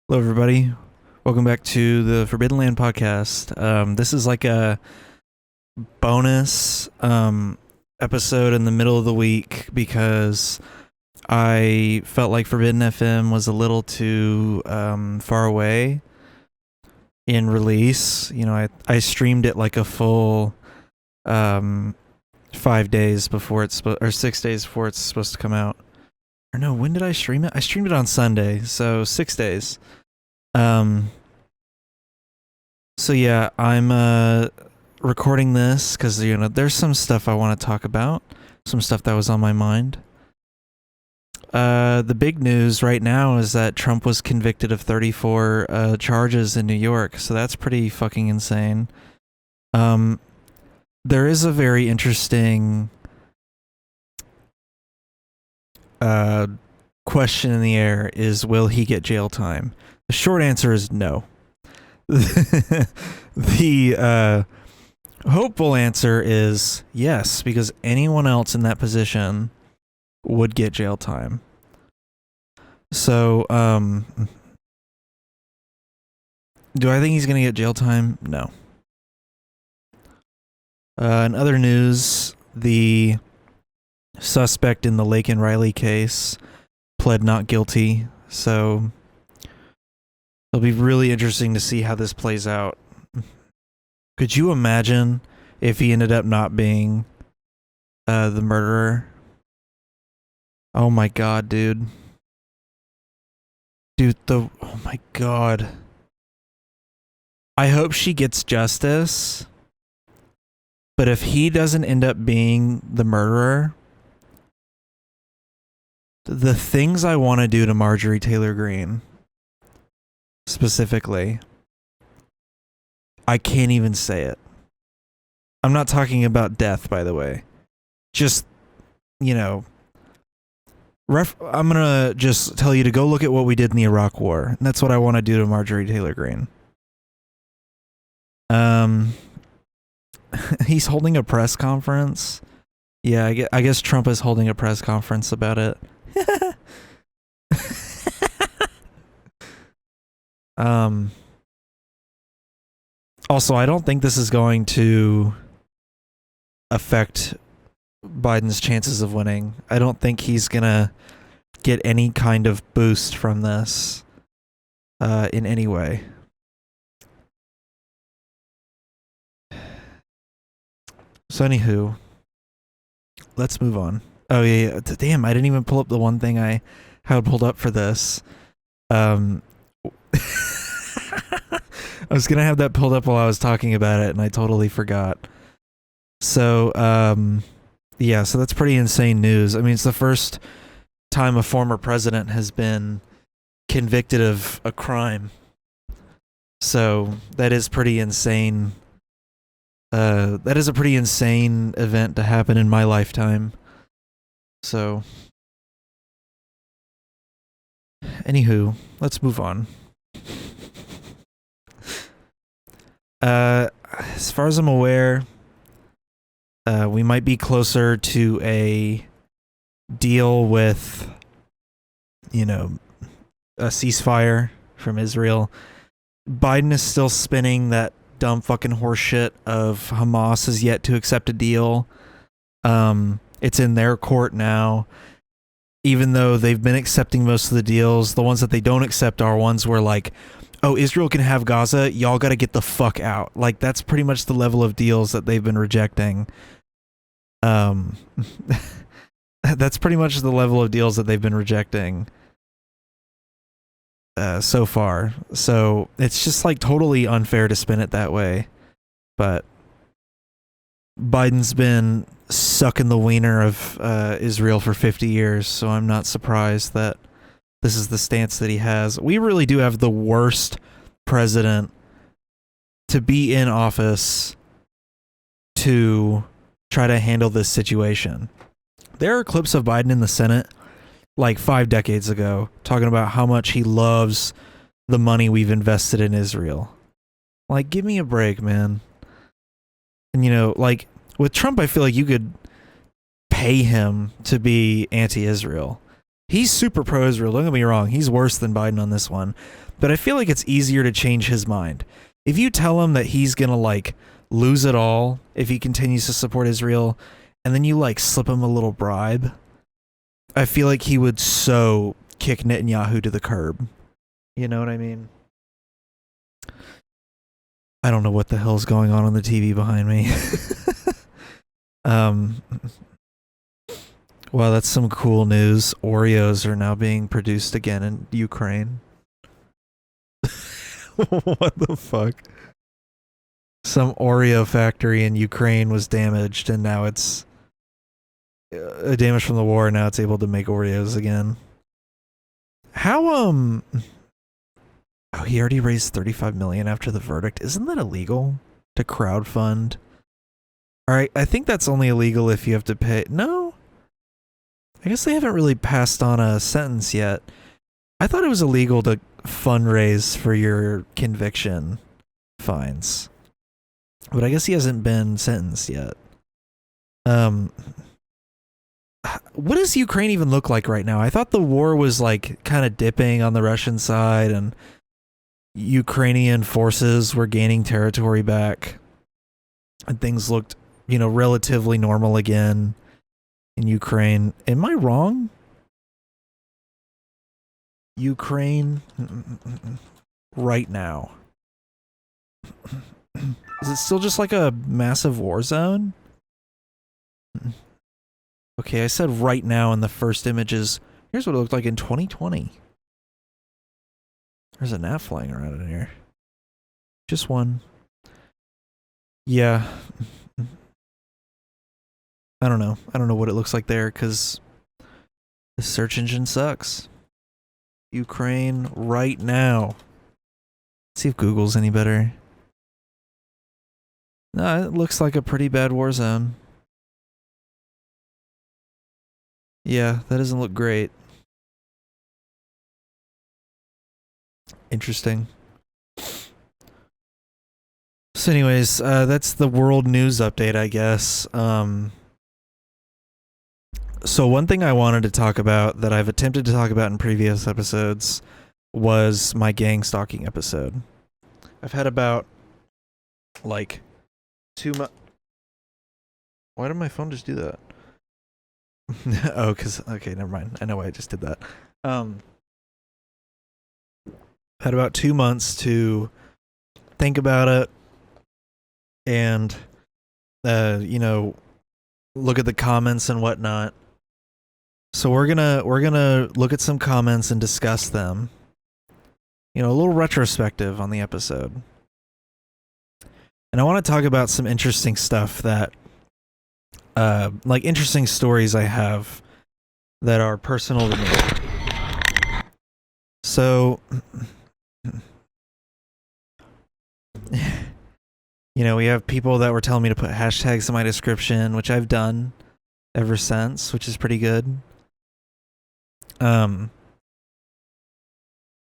Hello, everybody. Welcome back to the Forbidden Land podcast. This is like a bonus episode in the middle of the week because I felt like Forbidden FM was a little too far away in release. You know, I streamed it like a full 5 days before or 6 days before it's supposed to come out. Or no, when did I stream it? I streamed it on Sunday, so 6 days. So yeah, I'm recording this because there's some stuff I want to talk about, some stuff that was on my mind. The big news right now is that Trump was convicted of 34 charges in New York, so that's pretty fucking insane. There is a very interesting question in the air: is will he get jail time? The short answer is no. The hopeful answer is yes, because anyone else in that position would get jail time. So, do I think he's going to get jail time? No. In other news, the suspect in the Lake and Riley case pled not guilty, so it'll be really interesting to see how this plays out. Could you imagine if he ended up not being the murderer? Oh my god, dude. Oh my god. I hope she gets justice, but if he doesn't end up being the murderer, the things I want to do to Marjorie Taylor Greene, specifically, I can't even say it. I'm not talking about death, by the way. Just, I'm going to just tell you to go look at what we did in the Iraq War. And that's what I want to do to Marjorie Taylor Greene. He's holding a press conference. Yeah, I guess Trump is holding a press conference about it. Also, I don't think this is going to affect Biden's chances of winning. I don't think he's gonna get any kind of boost from this in any way. So anywho, let's move on. Oh yeah, damn, I didn't even pull up the one thing I had pulled up for this. I was gonna have that pulled up while I was talking about it, and I totally forgot. So, yeah, so that's pretty insane news. I mean, it's the first time a former president has been convicted of a crime. So that is pretty insane. That is a pretty insane event to happen in my lifetime. So, anywho, let's move on. As far as I'm aware, we might be closer to a deal with, a ceasefire from Israel. Biden is still spinning that dumb fucking horseshit of Hamas has yet to accept a deal. It's in their court now. Even though they've been accepting most of the deals, the ones that they don't accept are ones where like, oh, Israel can have Gaza, y'all gotta get the fuck out. Like, that's pretty much the level of deals that they've been rejecting. That's pretty much the level of deals that they've been rejecting so far. So it's just like totally unfair to spin it that way. But Biden's been sucking the wiener of Israel for 50 years, so I'm not surprised that this is the stance that he has. We really do have the worst president to be in office to try to handle this situation. There are clips of Biden in the Senate like 5 decades ago talking about how much he loves the money we've invested in Israel. Like, give me a break, man. And like with Trump, I feel like you could pay him to be anti-Israel. He's super pro-Israel. Don't get me wrong. He's worse than Biden on this one. But I feel like it's easier to change his mind. If you tell him that he's going to, like, lose it all if he continues to support Israel, and then you, like, slip him a little bribe, I feel like he would so kick Netanyahu to the curb. You know what I mean? I don't know what the hell's going on the TV behind me. Well, that's some cool news. Oreos are now being produced again in Ukraine. What the fuck? Some Oreo factory in Ukraine was damaged, and now it's damaged from the war. Now it's able to make Oreos again. How Oh, he already raised $35 million after the verdict. Isn't that illegal to crowdfund? All right, I think that's only illegal if you have to pay. No, I guess they haven't really passed on a sentence yet. I thought it was illegal to fundraise for your conviction fines, but I guess he hasn't been sentenced yet. What does Ukraine even look like right now? I thought the war was like kind of dipping on the Russian side, and Ukrainian forces were gaining territory back, and things looked, relatively normal again in Ukraine. Am I wrong? Ukraine right now. Is it still just like a massive war zone? Okay, I said right now in the first images. Here's what it looked like in 2020. There's a gnat flying around in here. Just one. Yeah. I don't know. I don't know what it looks like there because the search engine sucks. Ukraine right now. Let's see if Google's any better. No, it looks like a pretty bad war zone. Yeah, that doesn't look great. Interesting. So anyways, that's the world news update, I guess. So one thing I wanted to talk about that I've attempted to talk about in previous episodes was my gang stalking episode. I've had about, like, 2 months... Why did my phone just do that? Oh, because... Okay, never mind. I know why I just did that. Had about 2 months to think about it and, look at the comments and whatnot. So we're gonna look at some comments and discuss them. A little retrospective on the episode. And I want to talk about some interesting stuff that, like interesting stories I have that are personal to me. So, we have people that were telling me to put hashtags in my description, which I've done ever since, which is pretty good.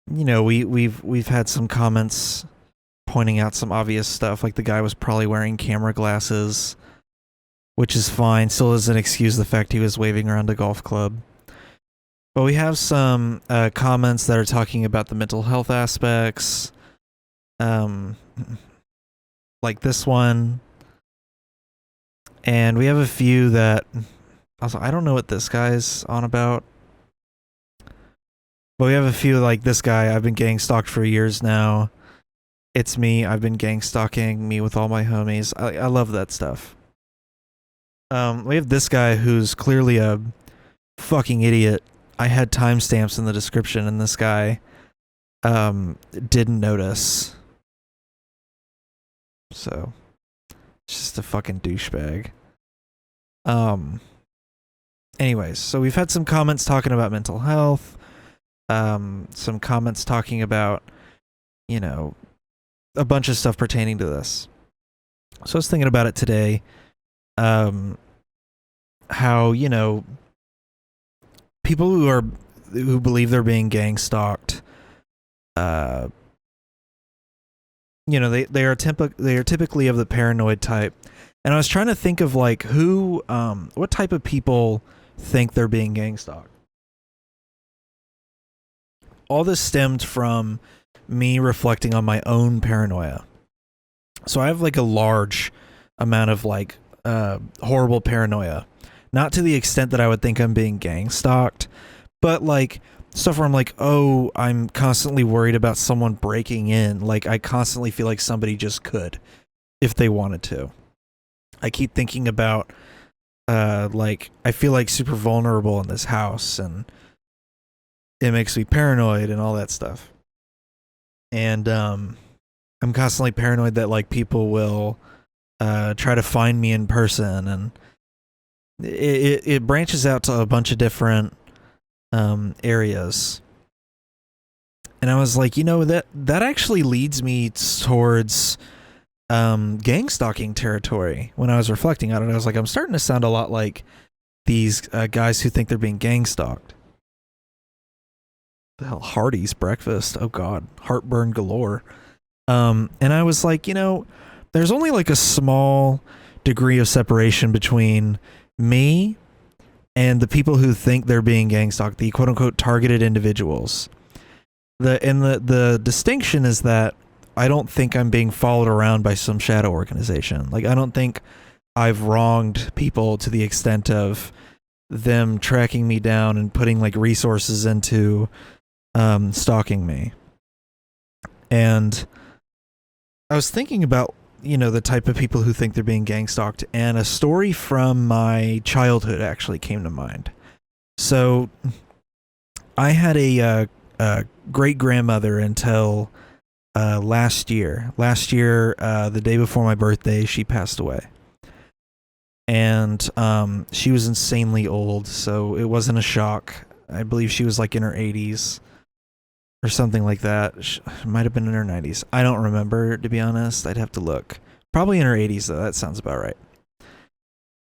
We've had some comments pointing out some obvious stuff, like the guy was probably wearing camera glasses, which is fine. Still doesn't excuse the fact he was waving around a golf club. But we have some comments that are talking about the mental health aspects, like this one. And we have a few that also, I don't know what this guy's on about. But we have a few like this guy. I've been gang stalked for years now. It's me. I've been gang stalking me with all my homies. I love that stuff. We have this guy who's clearly a fucking idiot. I had timestamps in the description, and this guy didn't notice. So, it's just a fucking douchebag. Anyways, so we've had some comments talking about mental health. Some comments talking about, a bunch of stuff pertaining to this. So I was thinking about it today. How, people who believe they're being gang stalked, they are typically of the paranoid type. And I was trying to think of like what type of people think they're being gang stalked. all this stemmed from me reflecting on my own paranoia. So I have like a large amount of like horrible paranoia. Not to the extent that I would think I'm being gang stalked, but like stuff where I'm like, oh, I'm constantly worried about someone breaking in. Like I constantly feel like somebody just could if they wanted to. I keep thinking about like I feel like super vulnerable in this house, and it makes me paranoid and all that stuff. And I'm constantly paranoid that like people will try to find me in person, and it branches out to a bunch of different areas. And I was like, that actually leads me towards gang stalking territory. When I was reflecting on it, I was like, I'm starting to sound a lot like these guys who think they're being gang stalked. The hell, Hardee's breakfast. Oh God, heartburn galore. And I was like, there's only like a small degree of separation between me and the people who think they're being gang stalked, the quote unquote targeted individuals. The distinction is that I don't think I'm being followed around by some shadow organization. Like I don't think I've wronged people to the extent of them tracking me down and putting like resources into stalking me. And I was thinking about, the type of people who think they're being gang stalked, and a story from my childhood actually came to mind. So I had a great grandmother until last year. Last year, the day before my birthday, she passed away. And she was insanely old, so it wasn't a shock. I believe she was like in her 80s. Or something like that. She might have been in her 90s. I don't remember, to be honest. I'd have to look. Probably in her 80s, though. That sounds about right.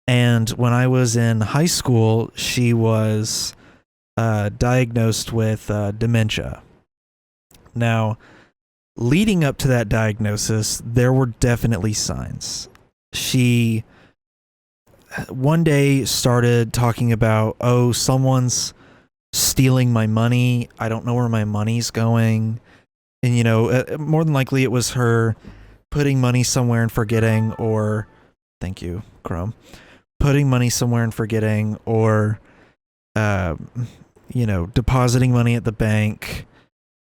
And when I was in high school, she was diagnosed with dementia. Now, leading up to that diagnosis, there were definitely signs. She one day started talking about, oh, someone's stealing my money. I don't know where my money's going. And, more than likely it was her putting money somewhere and forgetting, or, thank you, Chrome, putting money somewhere and forgetting, or, depositing money at the bank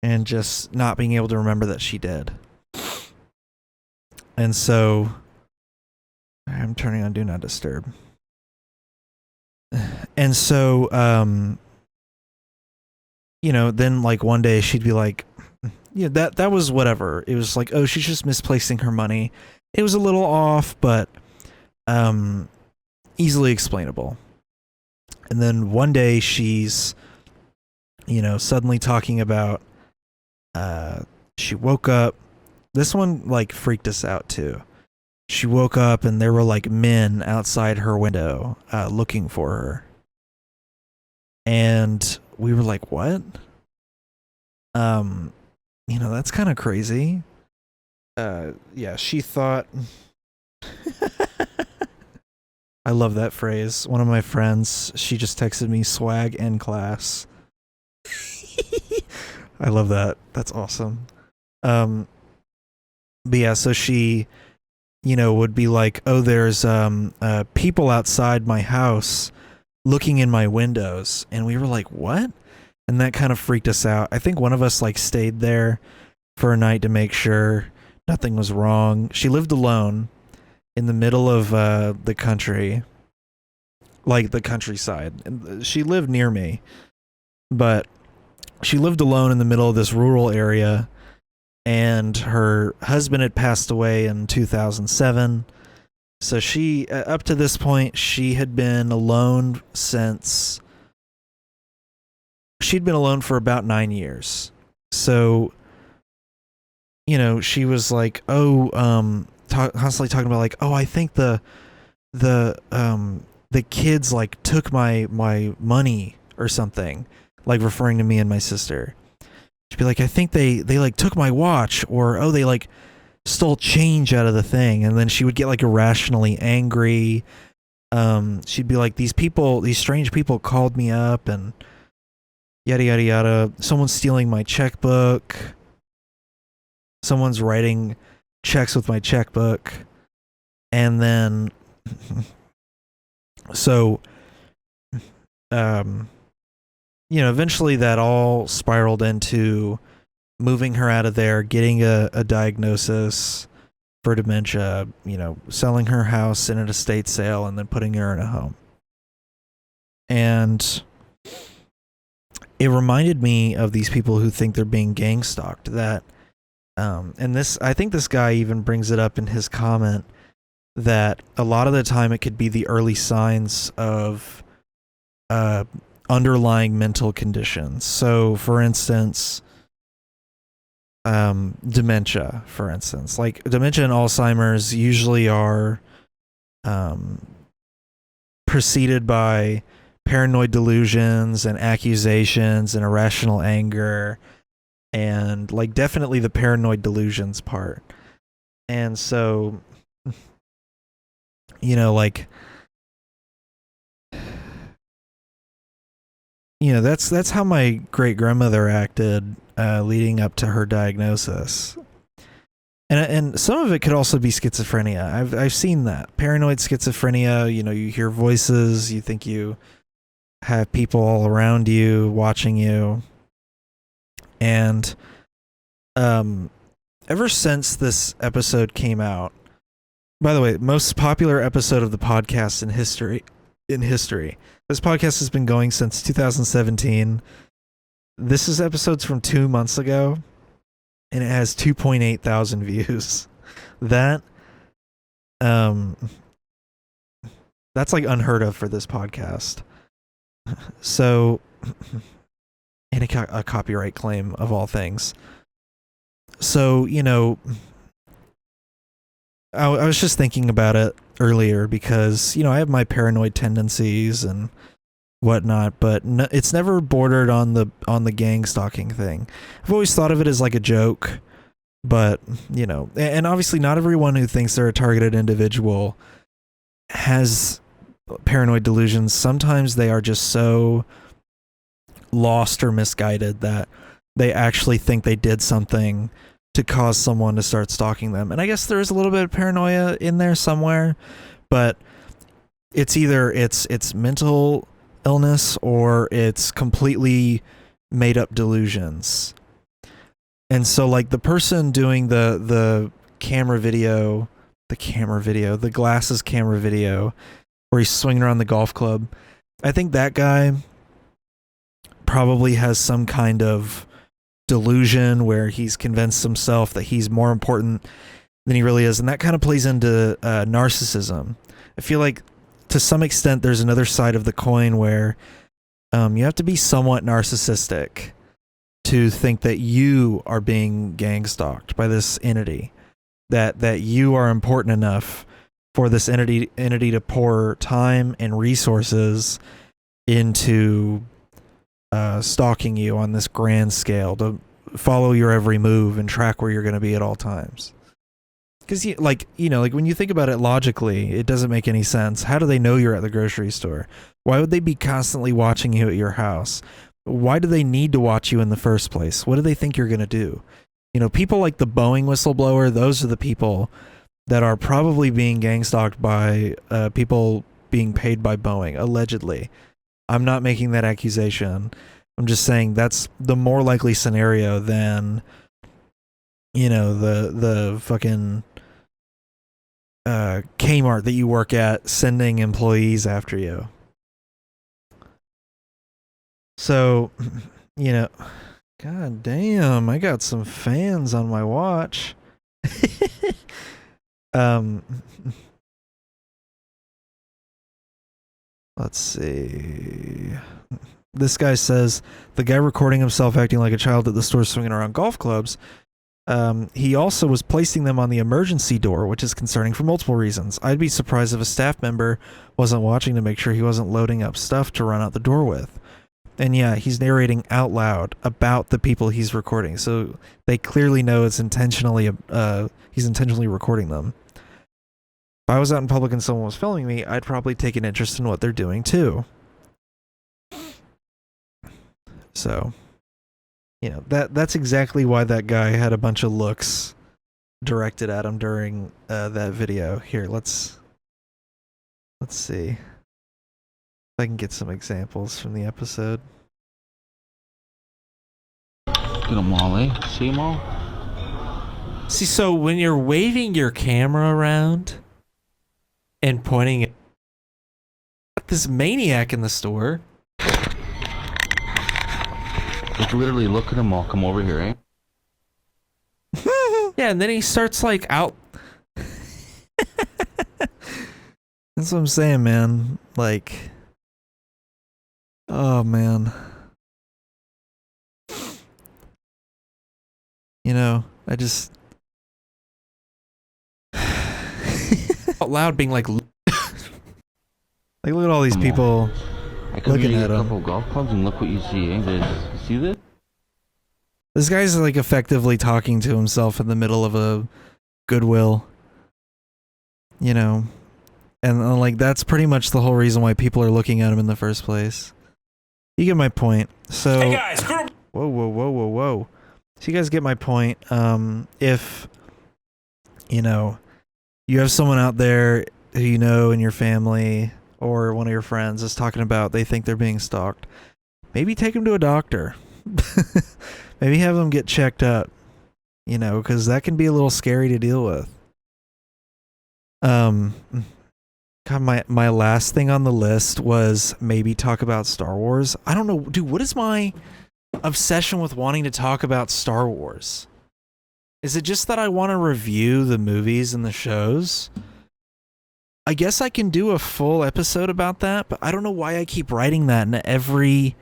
and just not being able to remember that she did. And so I'm turning on Do Not Disturb. And so, then like one day she'd be like, that was whatever. It was like, oh, she's just misplacing her money. It was a little off, but easily explainable. And then one day she's, suddenly talking about, she woke up. This one like freaked us out too. She woke up and there were like men outside her window looking for her. And we were like, what? That's kind of crazy. Yeah, she thought... I love that phrase. One of my friends, she just texted me swag in class. I love that. That's awesome. But yeah, so she, would be like, oh, there's people outside my house looking in my windows. And we were like, what? And that kind of freaked us out. I think one of us like stayed there for a night to make sure nothing was wrong. She lived alone in the middle of the country, like the countryside. And she lived near me, but she lived alone in the middle of this rural area, and her husband had passed away in 2007. So she, up to this point, she had been alone since... She'd been alone for about 9 years. So, she was like, oh, constantly talking about like, oh, I think the kids like took my money or something, like referring to me and my sister. She'd be like, I think they like took my watch, or, oh, they like stole change out of the thing. And then she would get like irrationally angry. She'd be like, these strange people called me up and yada yada yada. Someone's stealing my checkbook. Someone's writing checks with my checkbook. And then so eventually that all spiraled into moving her out of there, getting a diagnosis for dementia, selling her house in an estate sale, and then putting her in a home. And it reminded me of these people who think they're being gang stalked. That, and this, I think this guy even brings it up in his comment, that a lot of the time it could be the early signs of underlying mental conditions. So, for instance, dementia, for instance. Like, dementia and Alzheimer's usually are preceded by paranoid delusions and accusations and irrational anger, and like definitely the paranoid delusions part. And so, that's how my great grandmother acted leading up to her diagnosis. And some of it could also be schizophrenia. I've seen that. Paranoid schizophrenia, you hear voices, you think you have people all around you watching you. And ever since this episode came out, by the way, most popular episode of the podcast in history. This podcast has been going since 2017. This is episodes from 2 months ago, and it has 2.8 thousand views. That's like unheard of for this podcast. So, and a copyright claim of all things. So, I was just thinking about it earlier because, I have my paranoid tendencies and whatnot, but it's never bordered on the gang stalking thing. I've always thought of it as like a joke, but, and obviously not everyone who thinks they're a targeted individual has paranoid delusions. Sometimes they are just so lost or misguided that they actually think they did something to cause someone to start stalking them. And I guess there is a little bit of paranoia in there somewhere, but it's either it's mental illness or it's completely made up delusions. And so like the person doing the glasses camera video where he's swinging around the golf club, I think that guy probably has some kind of delusion where he's convinced himself that he's more important than he really is, and that kind of plays into narcissism. I feel like to some extent there's another side of the coin where you have to be somewhat narcissistic to think that you are being gang stalked by this entity, that you are important enough for this entity to pour time and resources into stalking you on this grand scale, to follow your every move and track where you're going to be at all times. Because like when you think about it logically, it doesn't make any sense. How do they know you're at the grocery store? Why would they be constantly watching you at your house? Why do they need to watch you in the first place? What do they think you're going to do? People like the Boeing whistleblower, those are the people that are probably being gang stalked by people being paid by Boeing, allegedly. I'm not making that accusation. I'm just saying that's the more likely scenario than, the fucking Kmart that you work at sending employees after you. So, god damn, I got some fans on my watch. Let's see. This guy says the guy recording himself acting like a child at the store swinging around golf clubs. He also was placing them on the emergency door, which is concerning for multiple reasons. I'd be surprised if a staff member wasn't watching to make sure he wasn't loading up stuff to run out the door with. And yeah, he's narrating out loud about the people he's recording, so they clearly know it's intentionally. He's intentionally recording them. If I was out in public and someone was filming me, I'd probably take an interest in what they're doing too. So, you know, that's exactly why that guy had a bunch of looks directed at him during that video. Here, let's see if I can get some examples from the episode. Get them all, eh? See them all? See, so when you're waving your camera around and pointing at this maniac in the store. Just literally look at them all. Come over here, eh? Yeah, and then he starts like out. That's what I'm saying, man. Like, oh man. You know, I just out loud being like, look at all these people I could looking give you at a him. couple golf clubs and look what you see, eh? You see this? This guy's like effectively talking to himself in the middle of a Goodwill. You know, and like that's pretty much the whole reason why people are looking at him in the first place. You get my point. So, hey guys, whoa. So you guys get my point. If you know you have someone out there who you know in your family or one of your friends is talking about they think they're being stalked, maybe take them to a doctor. Maybe have them get checked up. You know, because that can be a little scary to deal with. God, my last thing on the list was maybe talk about Star Wars. I don't know, dude, what is my obsession with wanting to talk about Star Wars? Is it just that I want to review the movies and the shows? I guess I can do a full episode about that, but I don't know why I keep writing that in every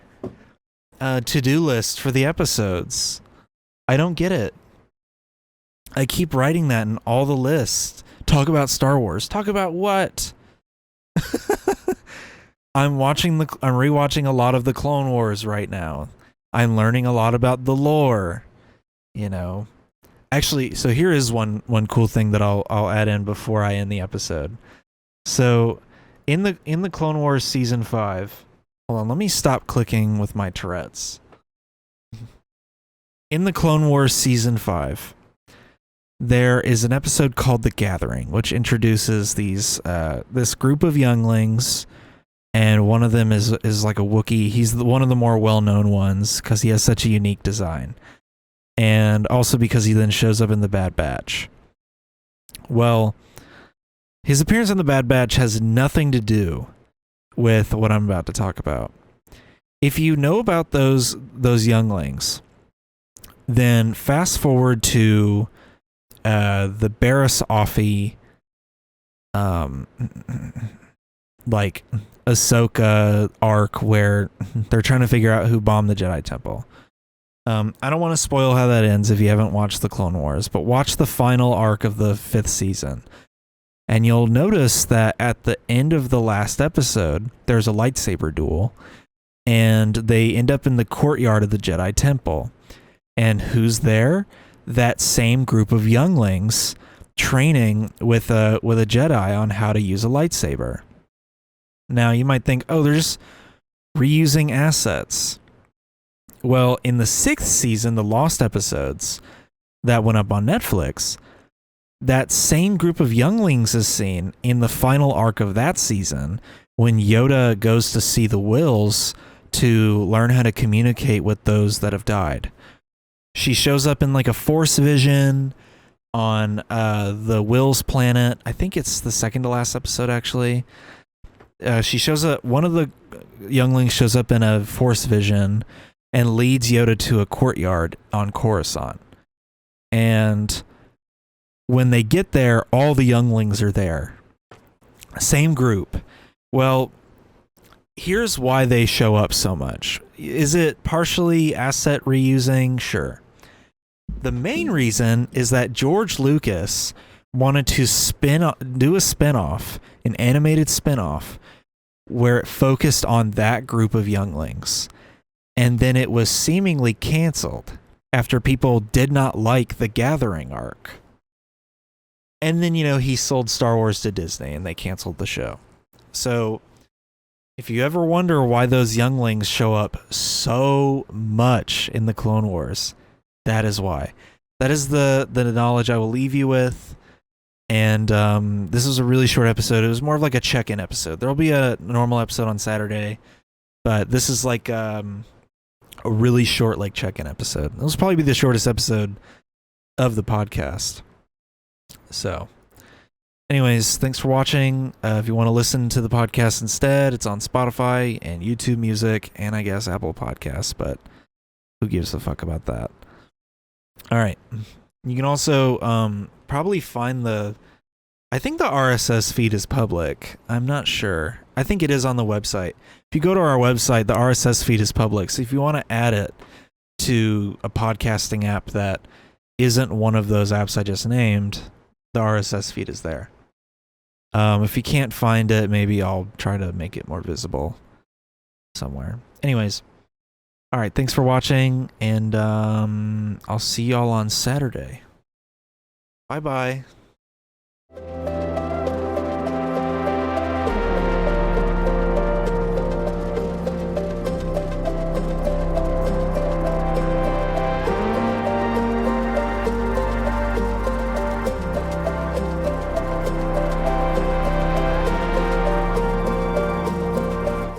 to-do list for the episodes. I don't get it. I keep writing that in all the lists. Talk about Star Wars. Talk about what? I'm rewatching a lot of the Clone Wars right now. I'm learning a lot about the lore. You know. Actually, so here is one cool thing that I'll add in before I end the episode. So in the Clone Wars season 5, hold on, let me stop clicking with my Tourette's. In the Clone Wars season 5, there is an episode called The Gathering, which introduces this group of younglings, and one of them is like a Wookiee. He's one of the more well-known ones because he has such a unique design, and also because he then shows up in the Bad Batch. Well, his appearance in the Bad Batch has nothing to do with what I'm about to talk about. If you know about those younglings, then fast forward to the Barriss Offee, like Ahsoka arc where they're trying to figure out who bombed the Jedi Temple. I don't want to spoil how that ends if you haven't watched the Clone Wars, but watch the final arc of the 5th season. And you'll notice that at the end of the last episode, there's a lightsaber duel, and they end up in the courtyard of the Jedi Temple. And who's there? That same group of younglings training with a Jedi on how to use a lightsaber. Now you might think, oh, they're just reusing assets. Well, in the 6th season, the Lost episodes that went up on Netflix, that same group of younglings is seen in the final arc of that season when Yoda goes to see the Wills to learn how to communicate with those that have died. She shows up in like a Force vision on the Wills planet. I think it's the second to last episode, actually. She shows up, one of the younglings shows up in a Force vision and leads Yoda to a courtyard on Coruscant. And when they get there, all the younglings are there. Same group. Well, here's why they show up so much. Is it partially asset reusing? Sure. The main reason is that George Lucas wanted to do a spinoff, an animated spinoff, where it focused on that group of younglings. And then it was seemingly canceled after people did not like the Gathering arc. And then, you know, he sold Star Wars to Disney and they canceled the show. So If you ever wonder why those younglings show up so much in the Clone Wars, that is why. That is the knowledge I will leave you with. And this was a really short episode. It was more of like a check-in episode. There'll be a normal episode on Saturday, but this is like a really short like check-in episode. This will probably be the shortest episode of the podcast. So, anyways, thanks for watching. If you want to listen to the podcast instead, it's on Spotify and YouTube Music and I guess Apple Podcasts, but who gives a fuck about that? All right. You can also probably find I think the RSS feed is public. I'm not sure. I think it is on the website. If you go to our website, the RSS feed is public. So if you want to add it to a podcasting app that isn't one of those apps I just named, the RSS feed is there. If you can't find it, maybe I'll try to make it more visible somewhere. Anyways, all right, thanks for watching, and I'll see y'all on Saturday. Bye-bye.